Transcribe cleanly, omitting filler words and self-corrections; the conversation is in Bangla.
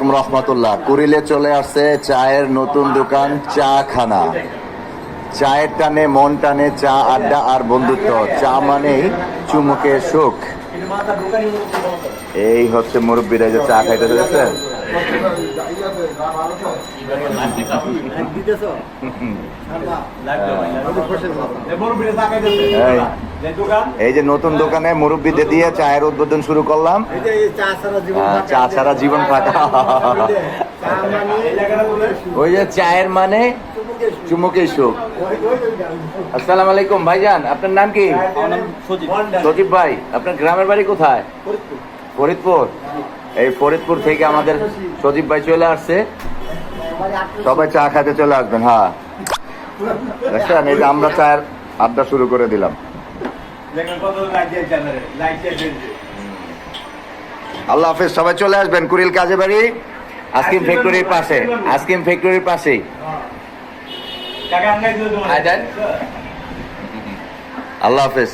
আলাইকুম রহমতুল্লাহ। কুরিলে চলে আসছে চায়ের নতুন দোকান চা খানা। চায়ের টানে মন টানে, চা আড্ডা আর বন্ধুত্ব। চা মানেই চুমুকে সুখ। এই হচ্ছে মুরব্বীরা যে চা খাইতে দেখছেন। এই যে নতুন দোকানে মুরব্বীদের দিয়ে চায়ের উদ্বোধন শুরু করলাম। চা ছাড়া জীবন ফাঁকা। ওই যে চায়ের মানে চুমুকে সুখ। আসসালামু আলাইকুম ভাইজান, আপনার নাম কি? সজীব ভাই। আপনার গ্রামের বাড়ি কোথায়? ফরিদপুর। এই ফরিদপুর থেকে আমাদের সজীব ভাই চলে আসছে। সবাই চা খাইতে চলে আসবেন। হ্যাঁ দেখছেন, এই যে আমরা চায়ের আড্ডা শুরু করে দিলাম। আল্লাহ হাফেজ। সবাই চলে আসবেন কুড়িল কাজে বাড়ি, আইসক্রিম ফ্যাক্টরির পাশে। আইসক্রিম ফ্যাক্টরির পাশেই। আল্লাহ হাফেজ।